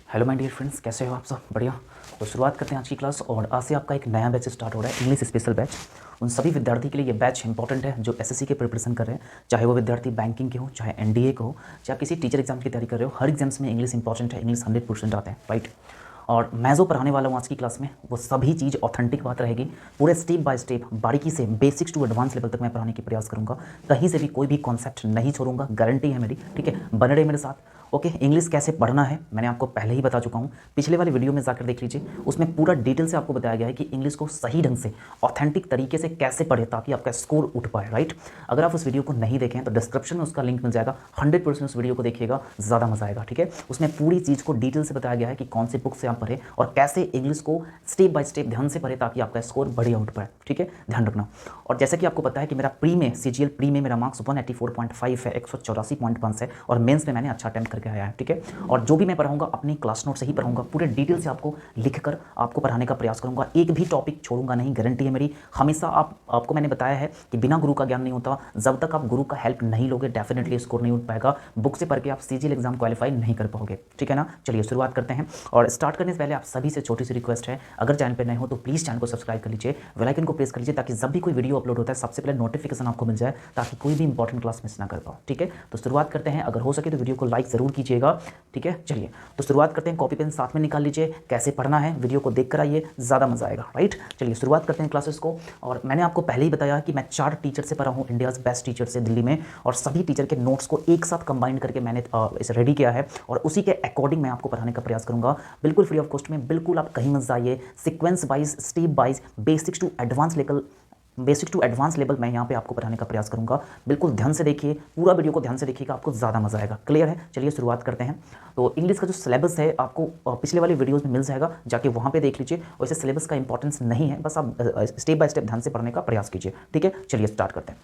Hello my dear friends, कैसे हो आप सब? बढ़िया। तो शुरुआत करते हैं आज की क्लास। और आज से आपका एक नया बैच स्टार्ट हो रहा है, इंग्लिश स्पेशल बैच। उन सभी विद्यार्थी के लिए ये बैच इंपॉर्टेंट है जो एसएससी के प्रिपरेशन कर रहे हैं, चाहे वो विद्यार्थी बैंकिंग के हो, चाहे एनडीए के हो, चाहे किसी टीचर एग्जाम की तैयारी कर रहे हो। हर एग्जाम्स में इंग्लिश इंपॉर्टेंट है, इंग्लिश 100% आते हैं, राइट। और मैं जो पढ़ाने वाला हूँ आज की क्लास में, वो सभी चीज़ ऑथेंटिक बात रहेगी। पूरे स्टेप बाय स्टेप बारीकी से बेसिक्स टू एडवांस लेवल तक मैं पढ़ाने की प्रयास करूँगा। कहीं से भी कोई भी कॉन्सेप्ट नहीं छोड़ूंगा, गारंटी है मेरी, ठीक है। बने रहे मेरे साथ। ओके, इंग्लिश कैसे पढ़ना है मैंने आपको पहले ही बता चुका हूँ, पिछले वाले वीडियो में जाकर देख लीजिए। उसमें पूरा डिटेल से आपको बताया गया है कि इंग्लिश को सही ढंग से ऑथेंटिक तरीके से कैसे पढ़े ताकि आपका स्कोर उठ पाए, राइट। अगर आप उस वीडियो को नहीं देखें तो डिस्क्रिप्शन में उसका लिंक मिल जाएगा, 100% उस वीडियो को देखिएगा, ज़्यादा मजा आएगा, ठीक है। उसमें पूरी चीज़ को डिटेल से बताया गया है कि कौन सी बुक से आप पढ़े और कैसे इंग्लिश को स्टेप बाय स्टेप ध्यान से पढ़े ताकि आपका स्कोर बढ़िया उठ पाए, ठीक है, ध्यान रखना। और जैसे कि आपको पता है कि मेरा प्री में सीजीएल प्री में मेरा मार्क्स 184.5 है, 184.5 है, और मेंस में मैंने अच्छा अटेम्प्ट करके आया है, ठीक है। और जो भी मैं पढ़ाऊंगा अपनी क्लास नोट से ही पढ़ाऊंगा, पूरे डिटेल से आपको लिखकर आपको पढ़ाने का प्रयास करूंगा, एक भी टॉपिक छोड़ूंगा नहीं, गारंटी है मेरी। हमेशा आपको मैंने बताया है कि बिना गुरु का ज्ञान नहीं होता। जब तक आप गुरु का हेल्प नहीं लोगे डेफिनेटली स्कोर नहीं उठ पाएगा। बुक से पढ़ के आप सीजीएल एग्जाम क्वालिफाई नहीं कर पाओगे, ठीक है ना। चलिए शुरुआत करते हैं। और स्टार्ट करने से पहले आप सभी से छोटी सी रिक्वेस्ट है, अगर चैनल पर नए हो तो प्लीज़ चैनल को सब्सक्राइब कर लीजिए, बेल आइकन को प्रेस कर लीजिए ताकि जब भी कोई वीडियो अपलोड होता है सबसे पहले नोटिफिकेशन आपको मिल जाए, ताकि कोई भी इंपॉर्टेंट क्लास मिस ना कर पाओ, ठीक है। तो शुरुआत करते हैं। अगर हो सके तो वीडियो को लाइक ज़रूर कीजिएगा, ठीक है। चलिए तो शुरुआत करते हैं। कॉपी पेन साथ में निकाल लीजिए, कैसे पढ़ना है वीडियो को देखकर आइए, ज़्यादा मजा आएगा, राइट। चलिए शुरुआत करते हैं क्लासेस को। और मैंने आपको पहले ही बताया कि मैं 4 टीचर से पढ़ा हूँ, इंडियाज़ बेस्ट टीचर से दिल्ली में, और सभी टीचर के नोट्स को एक साथ कंबाइन करके मैंने इसे रेडी किया है, और उसी के अकॉर्डिंग मैं आपको पढ़ाने का प्रयास करूंगा, बिल्कुल फ्री ऑफ कॉस्ट में। बिल्कुल आप कहीं मत जाइए, sequence wise, step wise, basic to advance level मैं यहाँ पे आपको पढ़ाने का प्रयास करूंगा। बिल्कुल ध्यान से देखिए, पूरा वीडियो को ध्यान से देखिएगा, आपको ज़्यादा मजा आएगा, क्लियर है। चलिए शुरुआत करते हैं। तो इंग्लिश का जो सिलेबस है आपको पिछले वाले वीडियोस में मिल जाएगा, जाके वहाँ पे देख लीजिए। वैसे सिलेबस का इंपॉर्टेंस नहीं है, बस आप स्टेप बाय स्टेप ध्यान से पढ़ने का प्रयास कीजिए, ठीक है। चलिए स्टार्ट करते हैं।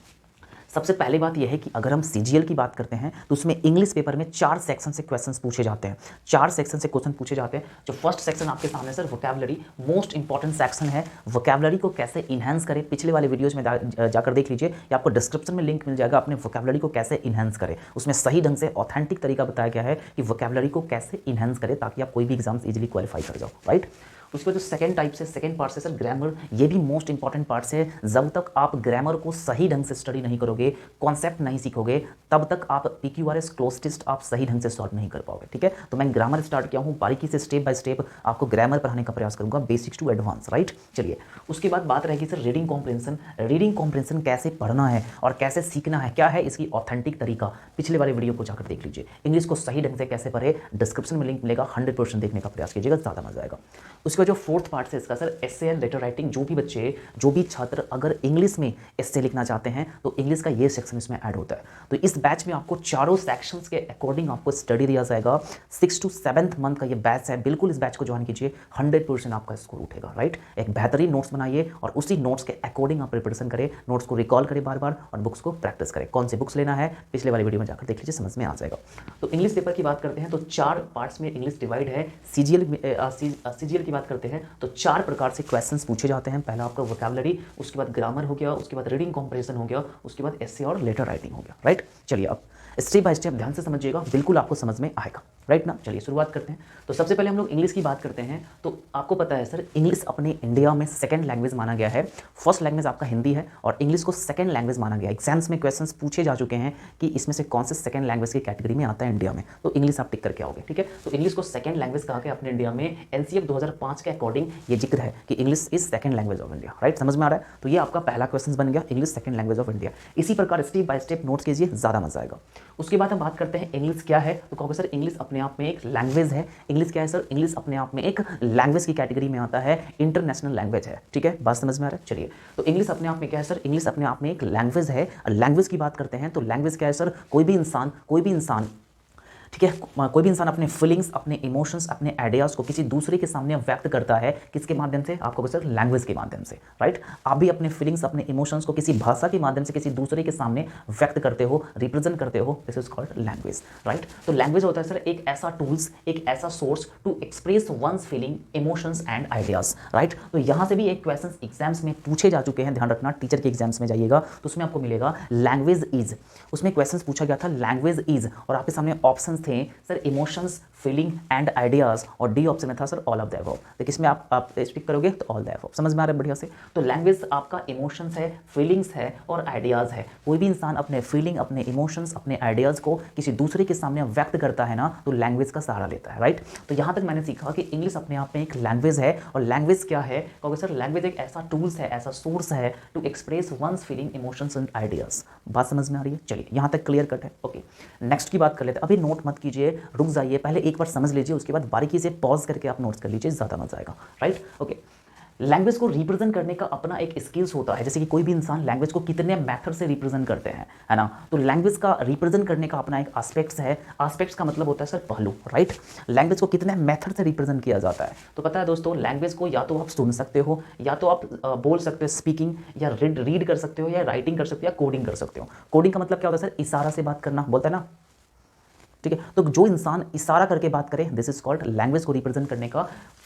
सबसे पहली बात यह है कि अगर हम सीजीएल की बात करते हैं तो उसमें इंग्लिश पेपर में 4 सेक्शन से क्वेश्चंस पूछे जाते हैं, 4 सेक्शन से क्वेश्चन पूछे जाते हैं। जो फर्स्ट सेक्शन आपके सामने sir vocabulary, most important section है। वोकैबुलरी को कैसे इन्हांस करें, पिछले वाले वीडियोस में जाकर देख लीजिए, या आपको डिस्क्रिप्शन में लिंक मिल जाएगा। अपने वोकैबुलरी को कैसे इन्हांस करें, उसमें सही ढंग से ऑथेंटिक तरीका बताया गया है कि वोकैबुलरी को कैसे इन्हांस करें ताकि आप कोई भी एग्जाम्स इजीली क्वालिफाई कर जाओ, राइट। उसके जो सेकंड टाइप से सेकंड पार्ट से सर ग्रामर, ये भी मोस्ट इंपॉर्टेंट पार्ट से। जब तक आप ग्रामर को सही ढंग से स्टडी नहीं करोगे, कॉन्सेप्ट नहीं सीखोगे, तब तक आप पीक्यूआरएस क्लोज टेस्ट आप सही ढंग से सॉल्व नहीं कर पाओगे, ठीक है। तो मैं ग्रामर स्टार्ट किया हूँ, बारीकी से स्टेप बाय स्टेप आपको ग्रामर पढ़ाने का प्रयास करूंगा, बेसिक्स टू एडवांस, राइट। चलिए उसके बाद बात रहेगी sir reading comprehension. Reading comprehension कैसे पढ़ना है और कैसे सीखना है, क्या है इसकी ऑथेंटिक तरीका, पिछले वाले वीडियो को जाकर देख लीजिए। इंग्लिश को सही ढंग से कैसे पढ़े, डिस्क्रिप्शन में लिंक मिलेगा, 100% देखने का प्रयास कीजिएगा, ज़्यादा मजा आएगा। उसका जो फोर्थ पार्ट से इसका sir essay and later writing. जो भी छात्र अगर इंग्लिश में एसे लिखना चाहते हैं तो इंग्लिश का ये सेक्शन इसमें ऐड होता है। तो इस बैच में आपको चारों सेक्शंस के अकॉर्डिंग आपको स्टडी दिया जाएगा। 6 to 7 मंथ का ये बैच है, बिल्कुल इस बैच को ज्वाइन कीजिए, 100% आपका स्कोर उठेगा, राइट। एक बेहतरीन नोट्स बनाइए और उसी नोट्स के अकॉर्डिंग आप प्रिपरेशन करें, नोट्स को रिकॉल करें बार बार और बुक्स को प्रैक्टिस करें। कौन सी बुक्स लेना है पिछले वाले वीडियो में जाकर देख लीजिए, समझ में आ जाएगा। तो इंग्लिश पेपर की बात करते हैं तो 4 पार्ट्स में इंग्लिश डिवाइड है। सीजीएल की बात करते हैं तो 4 प्रकार से क्वेश्चंस पूछे जाते हैं। पहला आपका वोकैबुलरी, उसके बाद ग्रामर हो गया, उसके बाद रीडिंग कॉम्प्रिहेंशन हो गया, उसके बाद एसे और लेटर राइटिंग हो गया, राइट। चलिए अब स्टेप बाय स्टेप ध्यान से समझिएगा, बिल्कुल आपको समझ में आएगा, राइट ना। चलिए शुरुआत करते हैं। तो सबसे पहले हम लोग इंग्लिश की बात करते हैं। तो आपको पता है सर इंग्लिश अपने इंडिया में सेकंड लैंग्वेज माना गया है। फर्स्ट लैंग्वेज आपका हिंदी है और इंग्लिश को सेकंड लैंग्वेज माना गया है। एग्जाम्स में क्वेश्चंस पूछे जा चुके हैं कि इसमें से कौन से सेकंड लैंग्वेज की कैटेगरी में आता है इंडिया में, तो इंग्लिश आप टिक करके आओगे, ठीक है। तो इंग्लिश को सेकंड लैंग्वेज कहा गया अपने इंडिया में। एनसीएफ 2005 के अकॉर्डिंग ये जिक्र है कि English is second language of India, right. समझ में आ रहा है। तो ये आपका पहला क्वेश्चन बन गया, English second language of India. इसी प्रकार स्टेप बाय स्टेप नोट्स कीजिए, ज्यादा मजा आएगा। उसके बाद हम बात करते हैं इंग्लिश क्या है। तो कहोगे सर इंग्लिश अपने आप में एक लैंग्वेज है। इंग्लिश क्या है सर? इंग्लिश अपने आप में एक लैंग्वेज की कैटेगरी में आता है, इंटरनेशनल लैंग्वेज है, ठीक है। बात समझ में आ रहा है। चलिए तो इंग्लिश अपने आप में क्या है सर? इंग्लिश अपने आप में एक लैंग्वेज है। लैंग्वेज की बात करते हैं तो लैंग्वेज क्या है सर? कोई भी इंसान ठीक है, कोई भी इंसान अपने फीलिंग्स, अपने इमोशंस, अपने आइडियाज़ को किसी दूसरे के सामने व्यक्त करता है, किसके माध्यम से? आपको सर लैंग्वेज के माध्यम से, राइट। आप भी अपने फीलिंग्स, अपने इमोशंस को किसी भाषा के माध्यम से किसी दूसरे के सामने व्यक्त करते हो, रिप्रेजेंट करते हो, this is called language, right. तो लैंग्वेज होता है सर एक ऐसा टूल्स, एक ऐसा source to express one's feeling, emotions and ideas, right. तो यहाँ से भी एक क्वेश्चन एग्जाम्स में पूछे जा चुके हैं, ध्यान रखना। टीचर के एग्जाम्स में जाइएगा तो उसमें आपको मिलेगा लैंग्वेज इज, उसमें क्वेश्चन पूछा गया था लैंग्वेज इज, और आपके सामने ऑप्शन ऑप्शंस थे sir emotions, feeling and ideas, और डी ऑप्शन में था sir all of the above. तो किसमें आप स्पीक करोगे तो ऑल द अबव। समझ में आ रहा है बढ़िया से। तो लैंग्वेज आपका इमोशंस है, फीलिंग्स है और आइडियाज़ है। कोई भी इंसान अपने फीलिंग, अपने इमोशंस, अपने आइडियाज़ को किसी दूसरे के सामने व्यक्त करता है ना, तो लैंग्वेज का सहारा लेता है, राइट। तो यहाँ तक मैंने सीखा कि इंग्लिश अपने आप में एक लैंग्वेज है। और लैंग्वेज क्या है, क्योंकि सर लैंग्वेज एक ऐसा टूल्स है, ऐसा सोर्स है to express one's feeling, emotions and ideas. बात समझ में आ रही है? चलिए यहाँ तक क्लियर कट है। ओके, नेक्स्ट की बात कर लेते हैं। अभी नोट मत कीजिए, रुक जाइए, पहले एक बार समझ लीजिए, उसके बाद बारीकी से पॉज करके आप नोट्स कर लीजिए, ज़्यादा मजा आएगा, राइट। ओके, लैंग्वेज को रिप्रेजेंट करने का अपना एक स्किल्स होता है। जैसे कि कोई भी इंसान लैंग्वेज को कितने मेथड से रिप्रेजेंट करते हैं, है ना। तो लैंग्वेज का रिप्रेजेंट करने का अपना एक एस्पेक्ट्स है। एस्पेक्ट्स का मतलब होता है सर पहलू, राइट। लैंग्वेज को कितने मेथड से रिप्रेजेंट किया जाता है, तो पता है दोस्तों, लैंग्वेज को या तो आप सुन सकते हो, या तो आप बोल सकते हो स्पीकिंग, या रीड कर सकते हो, या राइटिंग कर सकते हो, या कोडिंग कर सकते हो। कोडिंग का मतलब क्या होता है सर, इशारा से बात करना, बोलता है ना, ठीक है। तो जो इंसान इशारा करके बात करे, दिस इज कॉल्ड लैंग्वेज को रिप्रेजेंट करने का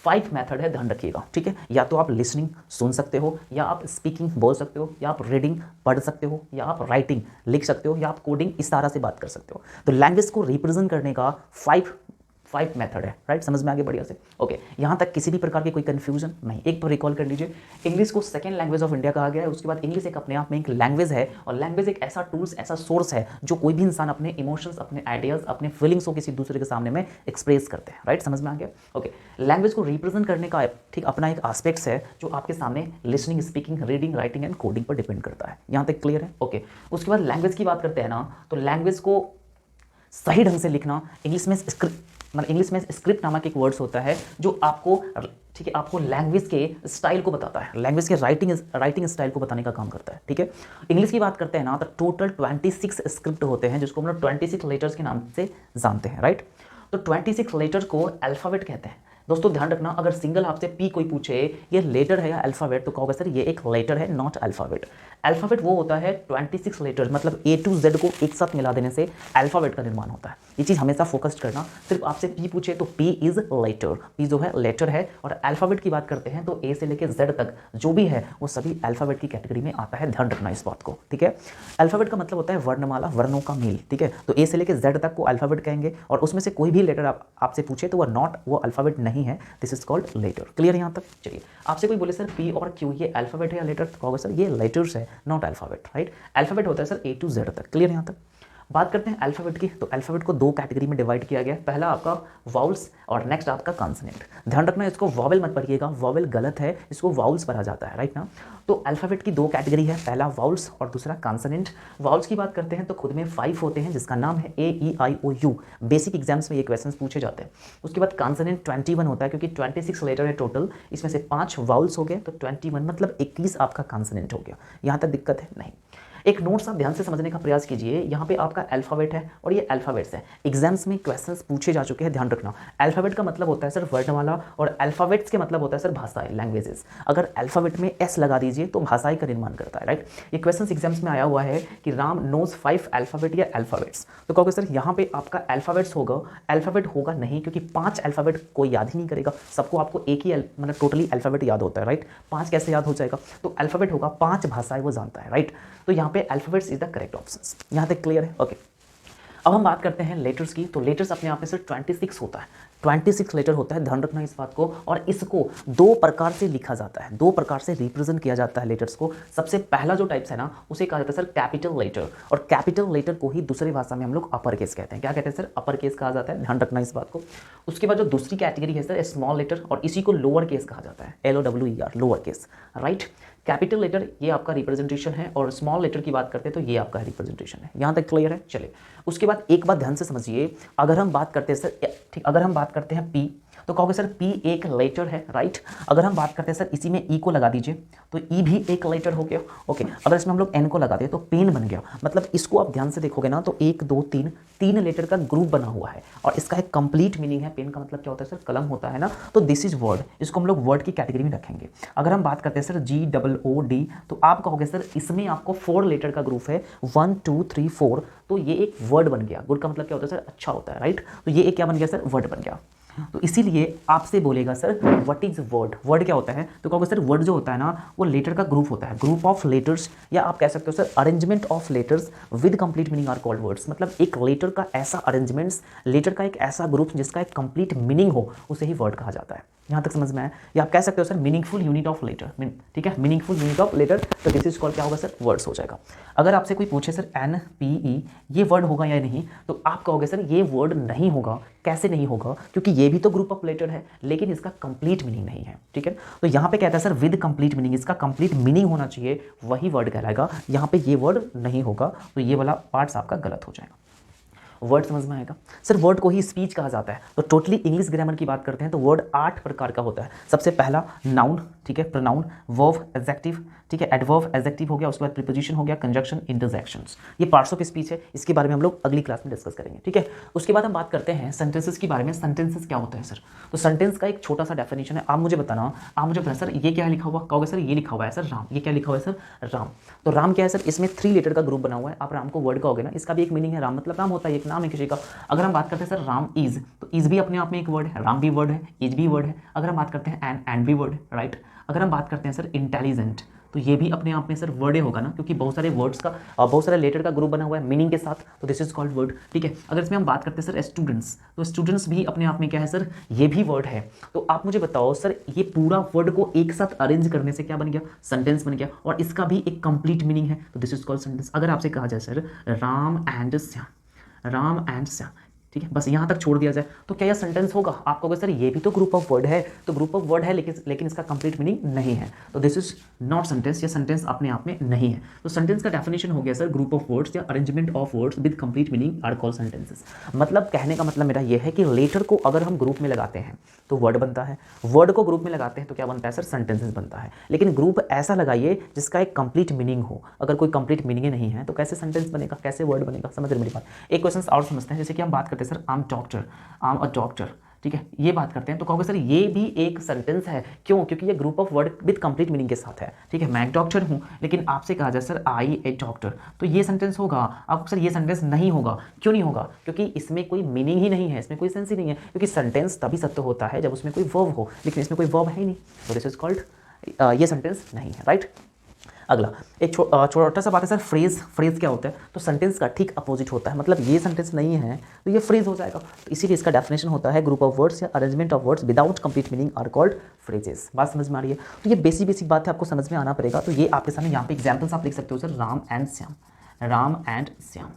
5 मेथड है, ध्यान रखिएगा, ठीक है। या तो आप लिसनिंग सुन सकते हो, या आप स्पीकिंग बोल सकते हो, या आप रीडिंग पढ़ सकते हो, या आप राइटिंग लिख सकते हो, या आप कोडिंग इशारा से बात कर सकते हो। तो लैंग्वेज को रिप्रेजेंट करने का 5 मेथड है, राइट। समझ में आगे बढ़िया से। ओके, यहाँ तक किसी भी प्रकार की कोई कंफ्यूजन नहीं। एक तो रिकॉल कर लीजिए, इंग्लिश को सेकंड लैंग्वेज ऑफ इंडिया कहा गया है। उसके बाद इंग्लिश एक अपने आप में एक लैंग्वेज है, और लैंग्वेज एक ऐसा टूल्स, ऐसा सोर्स है जो कोई भी इंसान अपने इमोशंस, अपने आइडियाज, अपने फीलिंग्स को किसी दूसरे के सामने में एक्सप्रेस करते हैं, राइट। समझ में आ गया? ओके, लैंग्वेज को रिप्रेजेंट करने का ठीक अपना एक एस्पेक्ट्स है जो आपके सामने listening, speaking, reading, writing and coding पर डिपेंड करता है। यहाँ तक क्लियर है? ओके, उसके बाद लैंग्वेज की बात करते हैं ना, तो लैंग्वेज को सही ढंग से लिखना, इंग्लिश में स्क्रिप्ट नामक एक वर्ड्स होता है जो आपको, ठीक है, आपको लैंग्वेज के स्टाइल को बताता है, लैंग्वेज के राइटिंग स्टाइल को बताने का काम करता है, ठीक है। इंग्लिश की बात करते हैं ना, तो टोटल 26 स्क्रिप्ट होते हैं, जिसको हम लोग 26 लेटर्स के नाम से जानते हैं, राइट। तो 26 लेटर्स को अल्फ़ाबेट कहते हैं। दोस्तों ध्यान रखना, अगर सिंगल आपसे पी कोई पूछे ये लेटर है या अल्फ़ाबेट, तो कहोगे सर ये एक लेटर है, नॉट अल्फ़ाबेट। अल्फ़ाबेट वो होता है 26 लेटर्स, मतलब A to Z को एक साथ मिला देने से अल्फ़ाबेट का निर्माण होता है। ये चीज़ हमेशा फोकस्ड करना। सिर्फ आपसे पी पूछे तो पी इज़ लेटर, पी जो है लेटर है। और अल्फ़ाबेट की बात करते हैं तो A से लेकर Z तक जो भी है वो सभी अल्फ़ाबेट की कैटेगरी में आता है, ध्यान रखना इस बात को, ठीक है। अल्फ़ाबेट का मतलब होता है वर्णमाला, वर्णों का मेल, ठीक है। तो A से लेकर Z तक को अल्फ़ाबेट कहेंगे, और उसमें से कोई भी लेटर आपसे पूछे तो वो अल्फ़ाबेट नहीं है, this is called letter. Clear यहाँ तक? चलिए, आपसे कोई बोले सर पी और क्यू ये अल्फ़ाबेट है या लेटर, तो कहोगे सर ये लेटर्स है, नॉट अल्फ़ाबेट, राइट। अल्फ़ाबेट होता है सर A to Z तक। क्लियर यहाँ तक? बात करते हैं अल्फ़ाबेट की, तो अल्फ़ाबेट को 2 कैटेगरी में डिवाइड किया गया। पहला आपका वाउल्स और नेक्स्ट आपका कॉन्सोनेंट। ध्यान रखना, इसको वॉवेल मत पढ़िएगा, वॉवेल गलत है, इसको वाउल्स पढ़ा जाता है, राइट ना। तो अल्फ़ाबेट की 2 कैटेगरी है, पहला वाउल्स और दूसरा कॉन्सोनेंट। वाउल्स की बात करते हैं तो खुद में 5 होते हैं, जिसका नाम है AEIOU। बेसिक एग्जाम्स में ये क्वेश्चन पूछे जाते हैं। उसके बाद कॉन्सोनेंट 21 होता है, क्योंकि 26 लेटर है टोटल, इसमें से 5 वाउल्स हो गए, तो 21 मतलब 21 आपका कॉन्सोनेंट हो गया। यहाँ तक दिक्कत है नहीं। एक नोट्स आप ध्यान से समझने का प्रयास कीजिए। यहाँ पे आपका अल्फ़ाबेट है और ये अल्फ़ाबेट्स है। एग्जाम्स में क्वेश्चंस पूछे जा चुके हैं, ध्यान रखना। अल्फ़ाबेट का मतलब होता है सर वर्णमाला, और अल्फ़ाबेट्स के मतलब होता है सर भाषाएं, लैंग्वेजेस। अगर अल्फ़ाबेट में एस लगा दीजिए तो भाषाएं का निर्माण करता है, राइट। ये क्वेश्चन एग्जाम्स में आया हुआ है कि राम नोज 5 अल्फ़ाबेट या अल्फ़ाबेट्स, तो कहोगे सर यहाँ पे आपका अल्फ़ाबेट्स होगा, अल्फ़ाबेट होगा नहीं, क्योंकि 5 अल्फ़ाबेट कोई याद ही नहीं करेगा। सबको आपको एक ही मतलब टोटली अल्फ़ाबेट याद होता है, राइट। 5 कैसे याद हो जाएगा? तो अल्फ़ाबेट होगा, 5 भाषाएं वो जानता है, राइट। तो यहाँ पे alphabets is the correct options. यहाँ तक क्लियर है? ओके, अब हम बात करते हैं लेटर्स की। तो लेटर्स अपने आप में सिर्फ 26 होता है, 26 लेटर होता है, ध्यान रखना इस बात को। और इसको 2 प्रकार से लिखा जाता है, 2 प्रकार से रिप्रेजेंट किया जाता है लेटर्स को। सबसे पहला जो टाइप्स है ना, उसे कहा जाता है सर कैपिटल लेटर, और कैपिटल लेटर को ही दूसरी भाषा में हम लोग अपर केस कहते हैं। क्या कहते हैं सर? अपर केस कहा जाता है, ध्यान रखना इस बात को। उसके बाद जो दूसरी कैटेगरी है सर स्मॉल लेटर, और इसी को लोअर केस कहा जाता है, LOWER, lower case, right. Capital letter ये आपका रिप्रेजेंटेशन है, और स्मॉल लेटर की बात करते हैं तो ये आपका रिप्रेजेंटेशन है। यहाँ तक क्लियर है? चलिए, उसके बाद एक बात ध्यान से समझिए। अगर हम बात करते हैं सर, ठीक, अगर हम बात करते हैं पी, तो कहोगे सर पी एक लेटर है, राइट। अगर हम बात करते हैं सर इसी में ई को लगा दीजिए, तो ई भी एक लेटर हो गया, ओके। अगर इसमें हम लोग एन को लगा दें तो पेन बन गया। मतलब इसको आप ध्यान से देखोगे ना, तो 1 2 3 3 लेटर का ग्रुप बना हुआ है, और इसका एक कंप्लीट मीनिंग है। पेन का मतलब क्या होता है सर? कलम होता है ना। तो दिस इज वर्ड, इसको हम लोग वर्ड की कैटेगरी में रखेंगे। अगर हम बात करते हैं सर GOOD, तो आप कहोगे सर इसमें आपको 4 लेटर का ग्रुप है, 1 2 3 4, तो ये एक वर्ड बन गया। गुड का मतलब क्या होता है सर? अच्छा होता है, राइट। तो ये एक क्या बन गया सर? वर्ड बन गया। तो इसीलिए आपसे बोलेगा sir what is word, word क्या होता है, तो कहोगे सर वर्ड जो होता है ना वो लेटर का ग्रुप होता है, ग्रुप ऑफ लेटर्स, या आप कह सकते हो sir arrangement of letters with complete meaning are called words. मतलब एक लेटर का ऐसा अरेंजमेंट्स, लेटर का एक ऐसा ग्रुप जिसका एक कंप्लीट मीनिंग हो, उसे ही वर्ड कहा जाता है। यहाँ तक समझ में आया? या आप कह सकते हो sir meaningful unit of letter, ठीक है, मीनिंगफुल यूनिट ऑफ लेटर, तो दिस इज कॉल्ड क्या होगा सर, वर्ड्स हो जाएगा। अगर आपसे कोई पूछे सर NPE ये वर्ड होगा या नहीं, तो आप कहोगे सर ये वर्ड नहीं होगा। कैसे नहीं होगा? क्योंकि ये भी तो ग्रुप ऑफ लेटर है लेकिन इसका कंप्लीट मीनिंग नहीं है, ठीक है। तो यहाँ पे कहता है सर विद कंप्लीट मीनिंग, इसका कंप्लीट मीनिंग होना चाहिए, वही वर्ड कहलाएगा। यहाँ पे ये वर्ड नहीं होगा, तो ये वाला पार्ट्स आपका गलत हो जाएगा। वर्ड समझ में आएगा? सर वर्ड को ही स्पीच कहा जाता है। तो टोटली इंग्लिश ग्रामर की बात करते हैं तो वर्ड 8 प्रकार का होता है। सबसे पहला नाउन, ठीक है, प्रोनाउन, वर्ब, एडजेक्टिव, ठीक है, एडवर्ब, एडजेक्टिव हो गया, उसके बाद प्रीपोजिशन हो गया, कंजक्शन, इंटरजेक्शंस। ये पार्ट्स ऑफ स्पीच है, इसके बारे में हम लोग अगली क्लास में डिस्कस करेंगे, ठीक है। उसके बाद हम बात करते हैं सेंटेंसेस के बारे में। सेंटेंसेस क्या होता है सर? तो सेंटेंस का एक छोटा सा डेफिनेशन है, आप मुझे बताना, सर ये क्या लिखा हुआ, कहोगे सर ये लिखा हुआ है सर राम। ये क्या लिखा हुआ है सर? राम। तो राम क्या है सर? इसमें 3 लेटर का ग्रुप बना हुआ है। आप राम को वर्ड कहोगे ना, इसका भी एक मीनिंग है, राम मतलब राम होता है, एक नाम है किसी का। अगर हम बात करते हैं सर राम इज, तो इज भी अपने आप में एक वर्ड है, राम भी वर्ड है, इज भी वर्ड है। अगर हम बात करते हैं एंड भी वर्ड है, राइट। अगर हम बात करते हैं सर इंटेलिजेंट, तो ये भी अपने आप में सर वर्ड होगा ना, क्योंकि बहुत सारे वर्ड्स का बहुत सारे लेटर का ग्रुप बना हुआ है मीनिंग के साथ, तो दिस इज कॉल्ड वर्ड, ठीक है। अगर इसमें हम बात करते हैं सर स्टूडेंट्स, तो स्टूडेंट्स भी अपने आप में क्या है सर? ये भी वर्ड है। तो आप मुझे बताओ सर ये पूरा वर्ड को एक साथ अरेंज करने से क्या बन गया? सेंटेंस बन गया, और इसका भी एक कंप्लीट मीनिंग है, तो दिस इज कॉल्ड सेंटेंस। अगर आपसे कहा जाए sir Ram and Shyam, Ram and Shyam, ठीक है, बस यहाँ तक छोड़ दिया जाए, तो क्या यह सेंटेंस होगा? आप कहोगे सर ये भी तो ग्रुप ऑफ वर्ड है, तो ग्रुप ऑफ वर्ड है लेकिन इसका कंप्लीट मीनिंग नहीं है, तो दिस इज नॉट सेंटेंस, ये सेंटेंस अपने आप में नहीं है। तो सेंटेंस का डेफिनेशन हो गया सर ग्रुप ऑफ वर्ड्स या arrangement of words with complete meaning are called sentences. मतलब कहने का मतलब मेरा ये है कि लेटर को अगर हम ग्रुप में लगाते हैं तो वर्ड बनता है, वर्ड को ग्रुप में लगाते हैं तो क्या बनता है सर? सेंटेंसेस बनता है। लेकिन ग्रुप ऐसा लगाइए जिसका एक कंप्लीट मीनिंग हो। अगर कोई कंप्लीट मीनिंग नहीं है तो कैसे सेंटेंस बनेगा, कैसे वर्ड बनेगा? समझ रहे मेरी बात? एक क्वेश्चन और समझते हैं, जैसे कि हम बात करते हैं sir I am doctor, I am a doctor, ठीक है, ये बात करते हैं तो कहोगे सर ये भी एक सेंटेंस है। क्यों? क्योंकि ये group of word with complete meaning के साथ है, ठीक है। मैं एक डॉक्टर हूं, लेकिन आपसे कहा जाए सर आई ए डॉक्टर, तो ये सेंटेंस होगा। आप सर ये सेंटेंस नहीं होगा, क्यों नहीं होगा? क्योंकि इसमें कोई मीनिंग ही नहीं है, इसमें कोई सेंस ही नहीं है, क्योंकि सेंटेंस तभी सत्य होता है जब उसमें कोई वर्ब हो, लेकिन इसमें कोई वर्ब है ही नहीं, तो दिस इज कॉल्ड ये सेंटेंस नहीं है, राइट। अगला एक छोटा सा बात है सर फ्रेज। फ्रेज क्या होता है? तो सेंटेंस का ठीक अपोजिट होता है। मतलब ये सेंटेंस नहीं है तो ये फ्रेज हो जाएगा, तो इसीलिए इसका डेफिनेशन होता है ग्रुप ऑफ वर्ड्स या arrangement of words without complete meaning are called phrases. बात समझ में आ रही है? तो ये बेसिक बात है, आपको समझ में आना पड़ेगा। तो ये आपके सामने यहाँ पे एग्जाम्पल्स आप लिख सकते हो sir, Ram and Shyam, Ram and Shyam.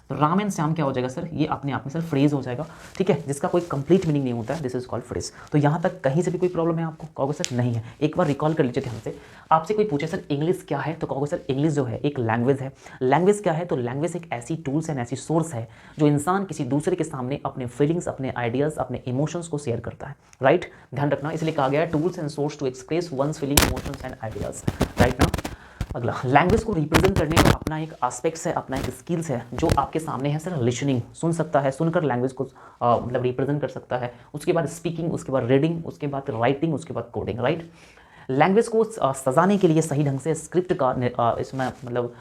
तो राम एंड श्याम क्या हो जाएगा सर? ये अपने आप में सर फ्रेज हो जाएगा, ठीक है, जिसका कोई कंप्लीट मीनिंग नहीं होता है, दिस इज कॉल्ड फ्रेज। तो यहाँ तक कहीं से भी कोई प्रॉब्लम है आपको? कहोगे सर नहीं है। एक बार रिकॉल कर लीजिए ध्यान से। आपसे कोई पूछे सर इंग्लिश क्या है, तो कहोगे सर इंग्लिश जो है एक लैंग्वेज है। लैंग्वेज क्या है? तो लैंग्वेज एक ऐसी टूल्स एंड ऐसी सोर्स है जो इंसान किसी दूसरे के सामने अपने फीलिंग्स, अपने आइडियाज, अपने इमोशंस को शेयर करता है, राइट। ध्यान रखना, इसलिए कहा गया है tools and source to express one's feeling, emotions and ideas, right ना। अगला लैंग्वेज को रिप्रेजेंट करने का अपना एक एस्पेक्ट्स है, अपना एक स्किल्स है जो आपके सामने है सर। लिसनिंग, सुन सकता है, सुनकर लैंग्वेज को मतलब रिप्रेजेंट कर सकता है। उसके बाद स्पीकिंग, उसके बाद रीडिंग, उसके बाद राइटिंग, उसके बाद कोडिंग, राइट। लैंग्वेज को सजाने के लिए सही ढंग से स्क्रिप्ट का इसमें मतलब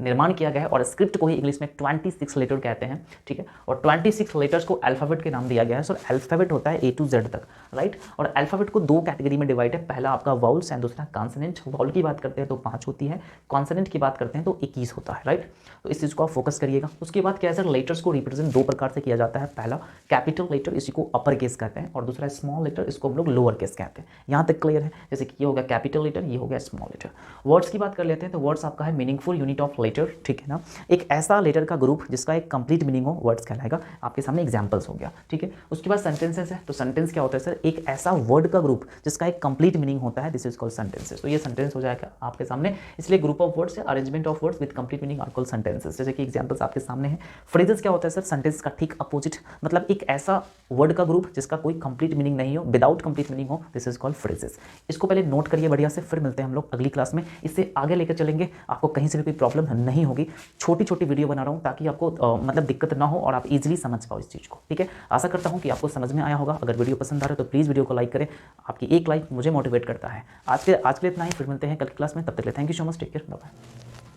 निर्माण किया गया है, और स्क्रिप्ट को ही इंग्लिश में 26 लेटर कहते हैं, ठीक है। और 26 लेटर्स को अल्फ़ाबेट के नाम दिया गया है। सो अल्फ़ाबेट होता है A to Z तक, राइट। और अल्फ़ाबेट को 2 कैटेगरी में डिवाइड है, पहला आपका वाउल्स एंड दूसरा कॉन्सोनेंट। वाउल की बात करते हैं तो 5 होती है, कॉन्सोनेंट की बात करते हैं तो 21 होता है, राइट। तो इस चीज़ को आप फोकस करिएगा। उसके बाद क्या है सर, लेटर्स को रिप्रेजेंट 2 प्रकार से किया जाता है। पहला कैपिटल लेटर, इसी को अपर केस कहते हैं, और दूसरा स्मॉल लेटर, इसको हम लोग लोअर केस कहते हैं। यहाँ तक क्लियर है? जैसे कि ये हो गया कैपिटल लेटर, ये हो गया स्मॉल लेटर। वर्ड्स की बात कर लेते हैं तो वर्ड्स आपका है मीनिंगफुल यूनिट ऑफ लेटर, ठीक है ना। एक ऐसा लेटर का ग्रुप जिसका एक कंप्लीट मीनिंग हो, वर्ड्स कहलाएगा। आपके सामने एग्जांपल्स हो गया, ठीक है। उसके बाद सेंटेंसेस है, तो सेंटेंस क्या होता है सर? एक ऐसा वर्ड का ग्रुप जिसका एक कंप्लीट मीनिंग होता है, दिस इज कॉल्ड सेंटेंसेस। तो ये सेंटेंस हो जाएगा आपके सामने, इसलिए ग्रुप ऑफ वर्ड्स या arrangement of words with complete meaning are called sentences. जैसे कि एग्जांपल्स आपके सामने है। फ्रेजेस क्या होता है सर? सेंटेंस का ठीक अपोजिट, मतलब एक ऐसा वर्ड का ग्रुप जिसका कोई कंप्लीट मीनिंग नहीं हो, विदाउट कंप्लीट मीनिंग हो, दिस इज कॉल्ड फ्रेजेस। इसको पहले नोट करिए बढ़िया से, फिर मिलते हैं हम लोग अगली क्लास में। इससे आगे लेकर चलेंगे, आपको कहीं से भी कोई प्रॉब्लम नहीं होगी। छोटी छोटी वीडियो बना रहा हूँ ताकि आपको मतलब दिक्कत ना हो और आप इजीली समझ पाओ इस चीज़ को, ठीक है। आशा करता हूँ कि आपको समझ में आया होगा। अगर वीडियो पसंद आ रहा है तो प्लीज़ वीडियो को लाइक करें, आपकी एक लाइक मुझे मोटिवेट करता है। आज के लिए इतना ही, फिर मिलते हैं कल की क्लास में। तब तक के लिए thank you so much, take care, bye bye.